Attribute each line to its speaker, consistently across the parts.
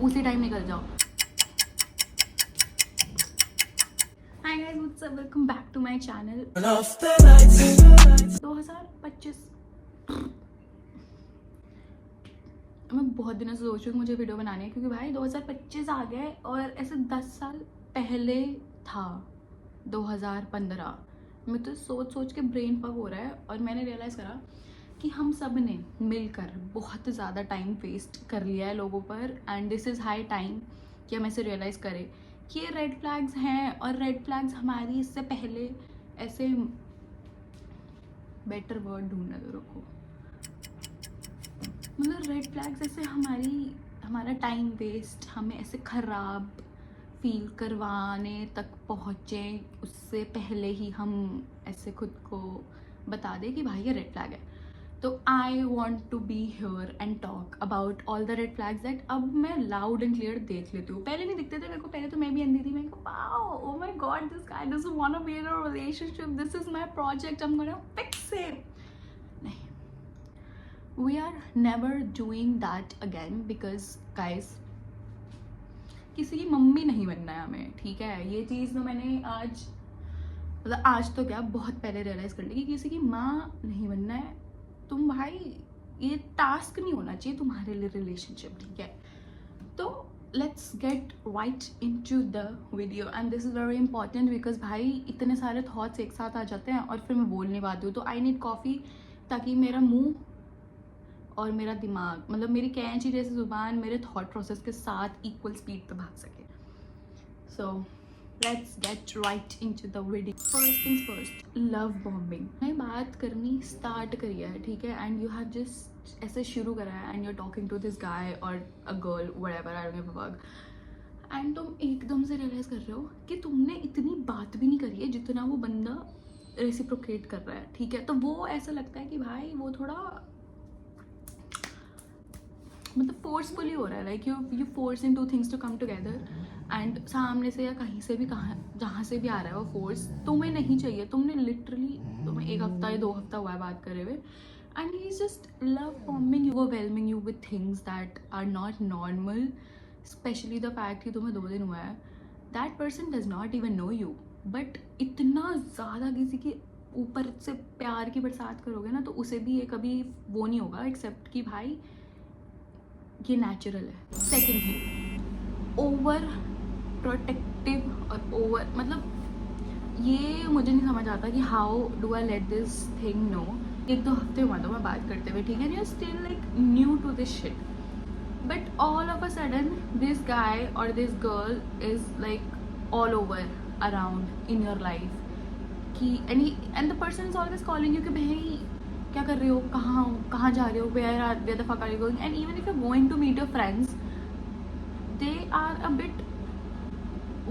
Speaker 1: उसी टाइम निकल जाओ। Hi guys, what's up, welcome back to my channel. 2025 मैं बहुत दिनों से सोच रही हूँ मुझे वीडियो बनानी है, क्योंकि भाई 2025 आ गया है और ऐसे 10 साल पहले था 2015। मैं तो सोच सोच के ब्रेन फक हो रहा है और मैंने रियलाइज़ करा कि हम सब ने मिलकर बहुत ज़्यादा टाइम वेस्ट कर लिया है लोगों पर, and this is high time कि हम ऐसे रियलाइज़ करें कि ये रेड फ्लैग्स हैं। और रेड फ्लैग्स हमारी इससे पहले ऐसे, बेटर वर्ड ढूंढने दो, रुको, मतलब रेड फ्लैग्स ऐसे हमारा टाइम वेस्ट, हमें ऐसे ख़राब फील करवाने तक पहुँचे, उससे पहले ही हम ऐसे खुद को बता दें कि भाई ये रेड फ्लैग है। तो I want to be here and talk about all the red flags that अब मैं लाउड एंड क्लियर देख लेती हूँ। पहले नहीं दिखते थे मेरे को, पहले तो मैं भी अंधी थी। मैं को wow, oh my god, this guy doesn't want to be in a relationship, this is my project, I am gonna fix it. नहीं, we are never doing that again, because guys किसी की मम्मी नहीं बनना है हमें, ठीक है। ये चीज़ तो मैंने आज, मतलब आज तो क्या, बहुत पहले रियलाइज़ कर ली कि किसी की माँ नहीं बनना है तुम। भाई ये टास्क नहीं होना चाहिए तुम्हारे लिए रिलेशनशिप, ठीक है। तो let's get right into the video, and this is very important because भाई इतने सारे थॉट्स एक साथ आ जाते हैं और फिर मैं बोल नहीं पाती हूँ। तो आई नीड कॉफ़ी ताकि मेरा मुंह और मेरा दिमाग, मतलब मेरी कैंची जैसी ज़ुबान मेरे थॉट प्रोसेस के साथ इक्वल स्पीड पे भाग सके। So let's get right into the video. First things first, love bombing. मैं बात करनी स्टार्ट करी है, ठीक है, एंड यू हैव जस्ट ऐसे शुरू करा है and you are talking to this guy or a girl, whatever, I don't give a fuck, and तुम एकदम से रियलाइज़ कर रहे हो कि तुमने इतनी बात भी नहीं करी है जितना वो बंदा रेसिप्रोकेट कर रहा है, ठीक है। तो वो ऐसा लगता है कि भाई वो थोड़ा मतलब फोर्सफुली हो रहा है, like you forcing two things to come together, and सामने से या कहीं से भी, कहाँ जहाँ से भी आ रहा है वो फोर्स तुम्हें नहीं चाहिए। तुमने लिटरली, तुम्हें 1 हफ्ता या 2 हफ्ता हुआ है बात करे हुए, and he is just love bombing you, overwhelming you with things that are not normal, especially the fact कि तुम्हें 2 दिन हुआ है। That person does not even know you, but इतना ज़्यादा किसी के ऊपर से प्यार की बरसात करोगे ना, तो उसे भी ये कभी वो नहीं होगा एक्सेप्ट कि भाई ये नेचुरल है। सेकेंड थिंग, ओवर प्रोटेक्टिव और ओवर, मतलब ये मुझे नहीं समझ आता कि how do I let this thing no. 1-2 हफ्ते हुआ था मैं बात करते हुए, ठीक है, you are still like new to this shit, but all of a sudden this guy or this girl is like all over around in your life कि and the person is always calling you कि भाई क्या कर रहे हो, कहाँ जा रहे हो, where the fuck are you going, and even if you're going to meet your friends, they are a bit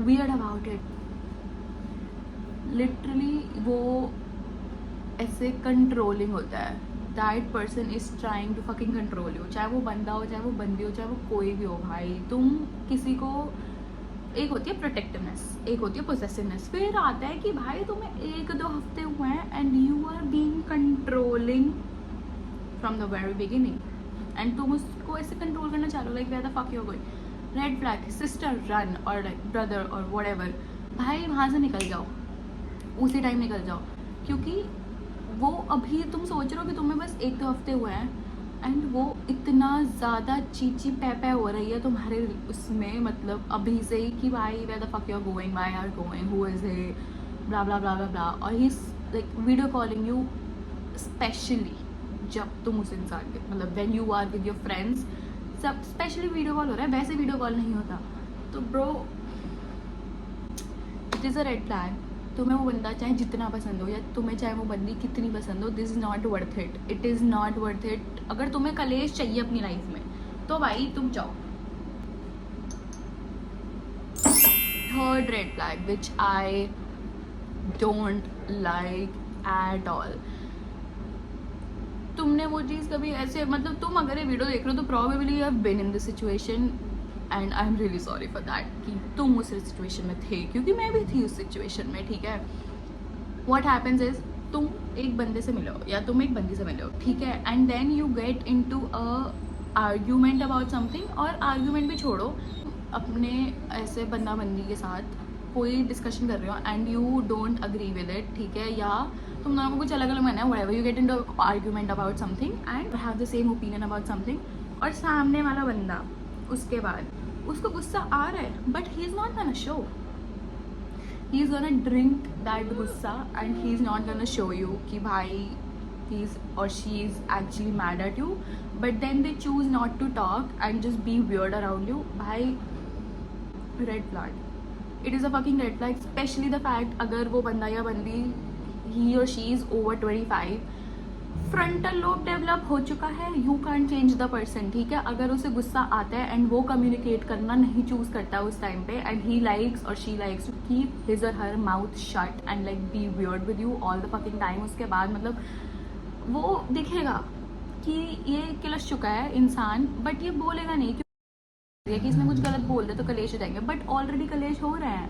Speaker 1: weird about it. Literally वो ऐसे कंट्रोलिंग होता है। That person is trying to fucking control you, चाहे वो बंदा हो, चाहे वो बंदी हो, चाहे वो कोई भी हो। भाई तुम किसी को, एक होती है प्रोटेक्टिवनेस, एक होती है पोसेसिवनेस, फिर आता है कि भाई तुम्हें 1-2 हफ्ते हुए हैं and you are being controlling from the very beginning, and तुम उसको ऐसे कंट्रोल करना चाहो like where the fuck you are going. Red flag, sister run, और लाइक ब्रदर और व्हाटएवर, भाई वहाँ से निकल जाओ, उसी टाइम निकल जाओ, क्योंकि वो अभी तुम सोच रहे हो कि तुम्हें बस 1-2 हफ्ते हुए हैं एंड वो इतना ज़्यादा चीची पै हो रही है तुम्हारे उसमें, मतलब अभी से ही कि भाई where the fuck you are going, why are going, who is he, blah blah blah blah blah, और he is like video calling you, specially जब तुम उस इंसान के, मतलब when you are with your friends, सब स्पेशली वीडियो कॉल हो रहा है, वैसे वीडियो कॉल नहीं होता। तो bro, it is a red flag. तुम्हें वो बंदा चाहे जितना पसंद हो या तुम्हें चाहे वो बंदी कितनी पसंद हो, this is not worth it, it is not worth it. अगर तुम्हें कलेश चाहिए अपनी लाइफ में तो भाई तुम जाओ। Third red flag which I don't like at all, तुमने वो चीज़ कभी ऐसे, मतलब तुम अगर ये वीडियो देख रहे हो तो probably you have been in this situation, and I am really sorry for that कि तुम उस सिचुएशन में थे, क्योंकि मैं भी थी उस सिचुएशन में, ठीक है। व्हाट हैपेंस इज, तुम एक बंदे से मिलो या तुम एक बंदी से मिलो, ठीक है, and then you get into a argument about something, और आर्ग्यूमेंट भी छोड़ो, अपने ऐसे बंदा बंदी के साथ कोई डिस्कशन कर रहे हो and you don't agree with it, ठीक है, या तुम दोनों को कुछ अलग अलग मानना है, whatever, you get into argument about something and have the same opinion about something, और सामने वाला बंदा उसके बाद उसको गुस्सा आ रहा है but he is not gonna show, he is gonna drink that गुस्सा and he is not gonna show you कि भाई he's or she is actually mad at you, but then they choose not to talk and just be weird around you. Bhai, red flag. It is a fucking red flag, especially the fact अगर वो बंदा या बंदी he or she is over 25, frontal lobe develop हो चुका है, you can change the person, ठीक है, अगर उसे गुस्सा आता है एंड वो कम्युनिकेट करना नहीं चूज करता है उस टाइम पे and he likes or she likes to keep his or her mouth shut and like be weird with you all the fucking time, उसके बाद मतलब वो दिखेगा कि ये किलस चुका है इंसान, बट ये बोलेगा नहीं कि इसने कुछ गलत बोल दे तो कलेश हो जाएंगे, बट ऑलरेडी कलेश हो रहे हैं,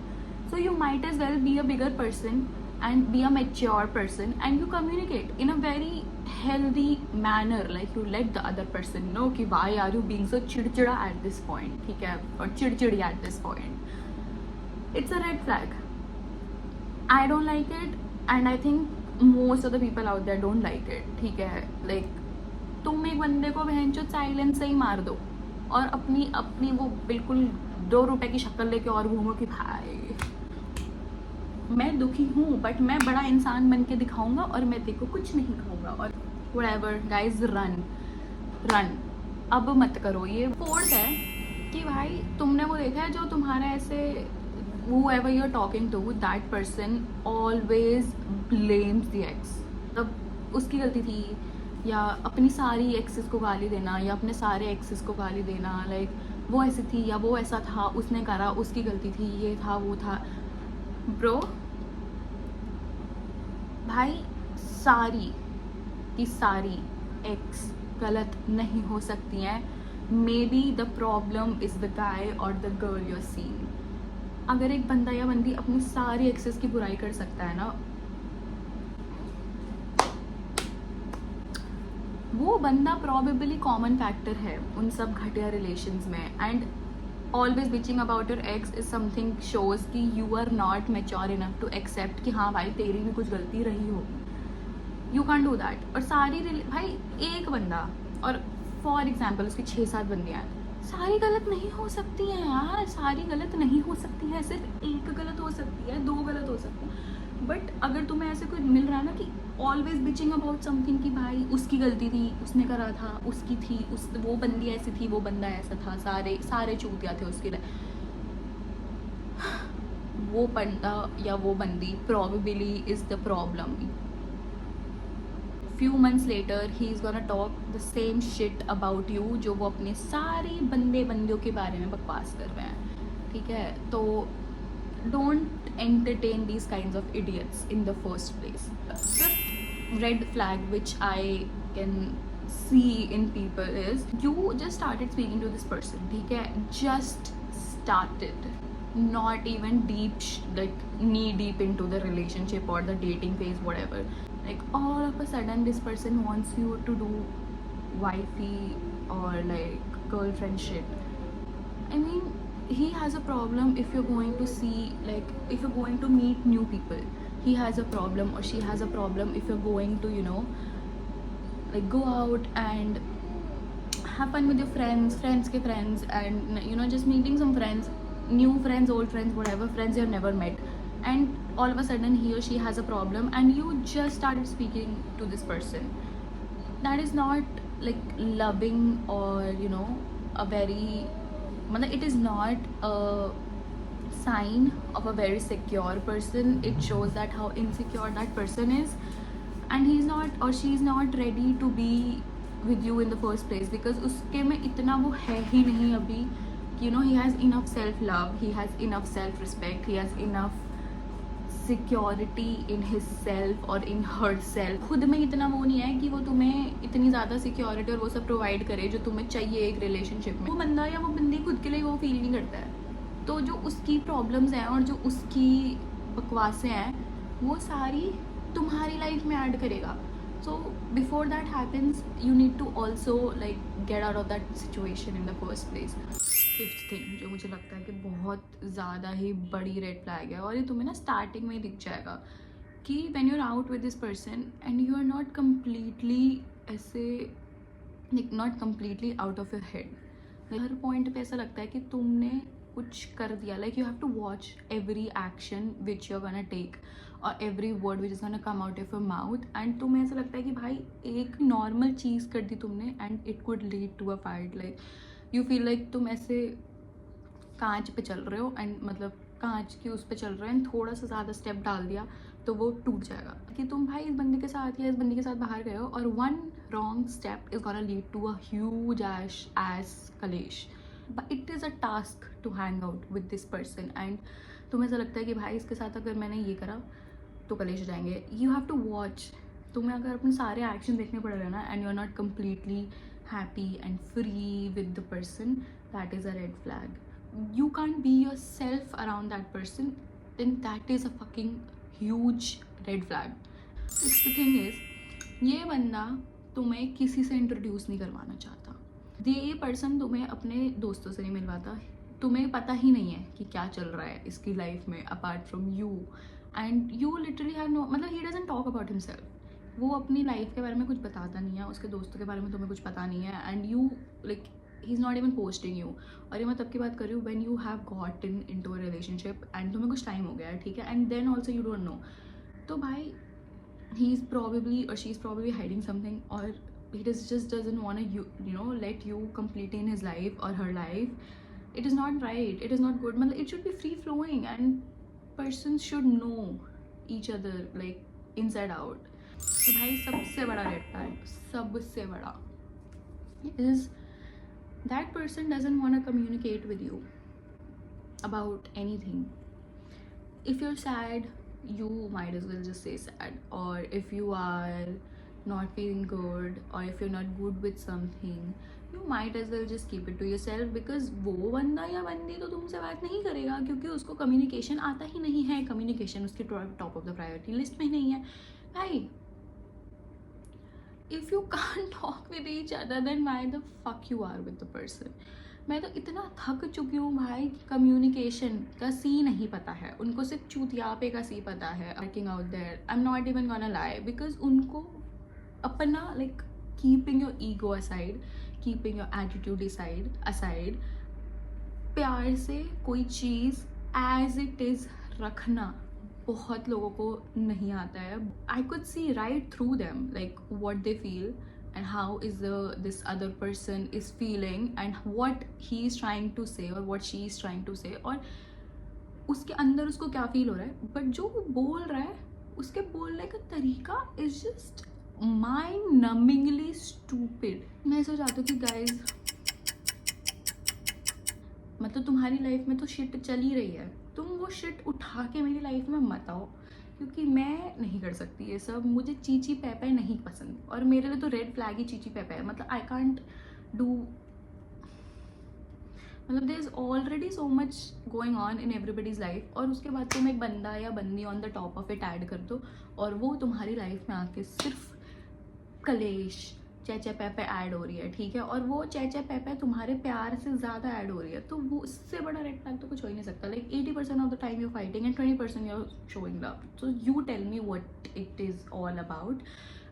Speaker 1: so you might as well be a bigger person and be a mature person and you communicate in a very healthy manner, like you let the other person know कि why are you being so चिड़चिड़ा at this point, ठीक है, और चिड़चिड़ी at this point, it's a red flag. I don't like it and I think most of the people out there don't like it, ठीक है, like तुम एक बंदे को बहनचो साइलेंस से ही मार दो और अपनी अपनी वो बिल्कुल 2 रुपए की शक्ल लेके और घूमो कि भाई मैं दुखी हूँ बट मैं बड़ा इंसान बन के दिखाऊंगा और मैं देखो कुछ नहीं खाऊंगा, और whatever guys, रन अब मत करो, ये फोर्स है कि भाई तुमने वो देखा है जो तुम्हारा ऐसे whoever you're talking to, that person always blames the ex, मतलब उसकी गलती थी, या अपनी सारी एक्सेस को गाली देना या अपने सारे एक्सेस को गाली देना, लाइक वो ऐसी थी या वो ऐसा था, उसने करा, उसकी गलती थी, ये था वो था, ब्रो भाई सारी की सारी एक्स गलत नहीं हो सकती हैं, may be the problem is the guy और द गर्ल यूर सीइंग. अगर एक बंदा या बंदी अपनी सारी एक्सेस की बुराई कर सकता है ना, वो बंदा प्रॉबेबली कॉमन फैक्टर है उन सब घटिया रिलेशंस में, and always bitching about your ex is something shows कि you are not mature enough to accept कि हाँ भाई तेरी भी कुछ गलती रही होगी, यू कैन डू दैट. और सारी भाई एक बंदा और फॉर एग्जाम्पल उसकी 6-7 बंदियाँ हैं, सारी गलत नहीं हो सकती हैं यार, सारी गलत नहीं हो सकती है, सिर्फ एक गलत हो सकती है, 2 गलत हो सकती है, बट अगर तुम्हें ऐसे कोई मिल रहा है ना कि ऑलवेज बिचिंग अबाउट समथिंग कि भाई उसकी गलती थी, उसने करा था, उसकी थी, उस वो बंदी ऐसी थी, वो बंदा ऐसा था, सारे चूतिया थे उसके लिए, वो बंदा या वो बंदी probably is the problem. Few months later he is gonna talk the same shit about you जो वो अपने सारे बंदियों के बारे में बकवास कर रहे हैं, ठीक है, तो don't entertain these kinds of idiots in the first place. Fifth red flag which I can see in people is you just started speaking to this person, ठीक है, just started, not even deep like knee deep into the relationship or the dating phase, whatever, like all of a sudden this person wants you to do wifey or like girlfriend shit. I mean, he has a problem if you're going to see, like if you're going to meet new people, he has a problem or she has a problem if you're going to, you know, like go out and have fun with your friends ke friends, and you know, just meeting some friends, new friends, old friends, whatever friends you've never met, and all of a sudden he or she has a problem and you just started speaking to this person. That is not like loving or, you know, a very, it is not a sign of a very secure person. It shows that how insecure that person is, and he's not or she's not ready to be with you in the first place, because उसके में इतना वो है ही नहीं अभी, you know, he has enough self love, he has enough self respect, he has enough security in his self और इन her self. खुद में इतना वो नहीं है कि वो तुम्हें इतनी ज़्यादा सिक्योरिटी और वो सब प्रोवाइड करे जो तुम्हें चाहिए एक रिलेशनशिप में. वो बंदा या वो बंदी खुद के लिए वो फील नहीं करता है, तो जो उसकी प्रॉब्लम्स हैं और जो उसकी बकवासें हैं वो सारी तुम्हारी लाइफ में ऐड करेगा. So before that happens, you need to also like get out of that situation in the first place. Fifth thing जो मुझे लगता है कि बहुत ज़्यादा ही बड़ी रेड फ्लैग है, और ये तुम्हें ना स्टार्टिंग में ही दिख जाएगा कि when you are out with this person and you are not completely ऐसे, like not completely out of your head, हर पॉइंट पे ऐसा लगता है कि तुमने कुछ कर दिया, like you have to watch every action which you are gonna take or every word which is gonna come out of your mouth, and तुम्हें ऐसा लगता है कि भाई एक नॉर्मल चीज़ कर दी तुमने and it could lead to a fight, like you feel like तुम ऐसे कांच पे चल रहे हो एंड मतलब कांच की उस पे चल रहे हो एंड थोड़ा सा ज़्यादा स्टेप डाल दिया तो वो टूट जाएगा, कि तुम भाई इस बंदे के साथ या इस बंदी के साथ बाहर गए हो और one wrong step is gonna lead to a huge ass कलेश, but it is a task to hang out with this person, and तुम्हें ऐसा लगता है कि भाई इसके साथ अगर मैंने ये करा तो कलेश हो जाएंगे। यू हैव टू वॉच, तुम्हें अगर अपने सारे एक्शन देखने पड़ रहे हैं ना and you are not completely happy and free with the person, that is a red flag. You can't be yourself around that person, then that is a fucking huge red flag. Sixth thing is, ये बंदा तुम्हें किसी से introduce नहीं करवाना चाहता, ये person तुम्हें अपने दोस्तों से नहीं मिलवाता, तुम्हें पता ही नहीं है कि क्या चल रहा है इसकी लाइफ में apart from you, and you literally have no, मतलब he doesn't talk about himself, वो अपनी लाइफ के बारे में कुछ बताता नहीं है, उसके दोस्तों के बारे में तुम्हें कुछ पता नहीं है, and you like he is not even posting you, और ये मैं तब की बात कर रही हूँ when you have got into a relationship and तुम्हें कुछ टाइम हो गया है, ठीक है, and then also you don't know, तो भाई ही इज़ प्रॉबेबली और she is probably hiding something, और he just doesn't want to you know let you complete in his life or her life. It is not right, it is not good, मतलब it should be free flowing and persons should know each other like inside out. तो भाई सबसे बड़ा red flag, सबसे बड़ा is that person doesn't want to communicate with you about anything. If you're sad, you might as well just say sad, or if you are not feeling good or if you're not good with something, you might as well just keep it to yourself, because वो बंदा या बंदी तो तुमसे बात नहीं करेगा क्योंकि उसको कम्युनिकेशन आता ही नहीं है, कम्युनिकेशन उसकी top of the priority list में ही नहीं है भाई। if you can't talk with each other then why the fuck you are with the person. मैं तो इतना थक चुकी हूँ भाई, कम्युनिकेशन का सी नहीं पता है उनको, सिर्फ चूतियापे का सी पता है, working out there, I am not even gonna lie, because उनको अपना like keeping your ego aside, keeping your attitude aside, प्यार से कोई चीज़ एज इट इज़ रखना बहुत लोगों को नहीं आता है। I could see right through them like what they feel and how is this other person is feeling and what he is trying to say or what she is trying to say, और उसके अंदर उसको क्या feel हो रहा है, but जो वो बोल रहा है उसके बोलने का तरीका इज जस्ट माइंड नमिंगली स्टूपिड। मैं ऐसा चाहती हूँ कि गाइज मतलब तुम्हारी लाइफ में तो शिट चल ही रही है, तुम वो शिट उठा के मेरी लाइफ में मत आओ, क्योंकि मैं नहीं कर सकती ये सब, मुझे चीची पैपे नहीं पसंद, और मेरे लिए तो रेड फ्लैग ही चीची पैपे है। मतलब आई कांट डू, मतलब there is already so much going on in everybody's life, और उसके बाद तुम एक बंदा या बंदी on the top of it add कर दो और वो तुम्हारी लाइफ में आके सिर्फ कलेश चैचे पैपे ऐड हो रही है, ठीक है, और वो चैचे पैपे तुम्हारे प्यार से ज़्यादा ऐड हो रही है, तो वो इससे बड़ा रेड फ्लैग तो कुछ हो ही नहीं सकता। Like 80% of the time you fighting and 20% you are showing love, so you tell me what it is all about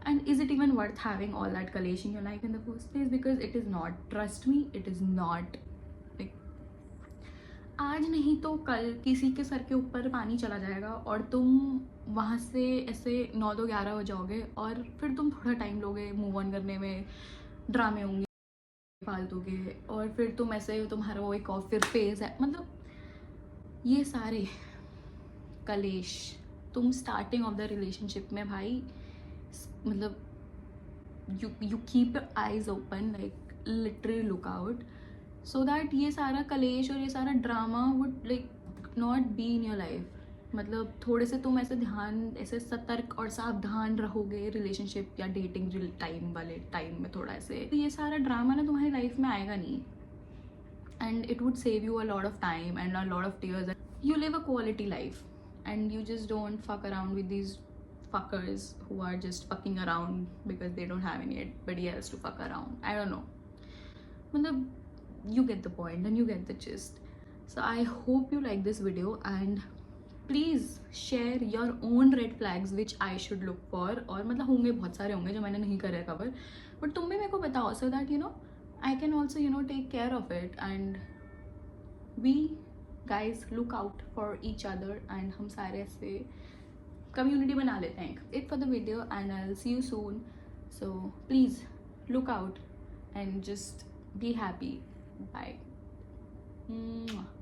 Speaker 1: and is it even worth having all that kalesh in your life in the first place, because it is not, trust me, it is not. like आज नहीं तो कल किसी के sir के ऊपर पानी चला जाएगा और तुम वहाँ से ऐसे 9-11 हो जाओगे, और फिर तुम थोड़ा टाइम लोगे मूव ऑन करने में, ड्रामे होंगे फालतू के, और फिर तुम ऐसे तुम्हारा वो एक और फिर फेज है, मतलब ये सारे कलेश तुम स्टार्टिंग ऑफ द रिलेशनशिप में भाई, मतलब you keep your eyes open, like literally look out, so that ये सारा कलेश और ये सारा drama would like not be in your life. मतलब थोड़े से तुम ऐसे ध्यान, ऐसे सतर्क और सावधान रहोगे रिलेशनशिप या डेटिंग टाइम वाले टाइम में, थोड़ा ऐसे तो ये सारा ड्रामा ना तुम्हारी लाइफ में आएगा नहीं, and it would save you a lot of time and a lot of tears. You live a quality life and you just don't fuck around with these fuckers who are just fucking around because they don't have anybody else to fuck around. I don't know. Matlab, you get the point and you get the gist. So I hope you like this video, and please share your own red flags which I should look for. और मतलब होंगे, बहुत सारे होंगे जो मैंने नहीं करे cover, but तुम भी मेरे को बताओ so that you know I can also you know take care of it, and we guys look out for each other, and हम सारे ऐसे community बना लेते हैं. It for the video, and I'll see you soon. So please look out and just be happy. Bye. Mwah.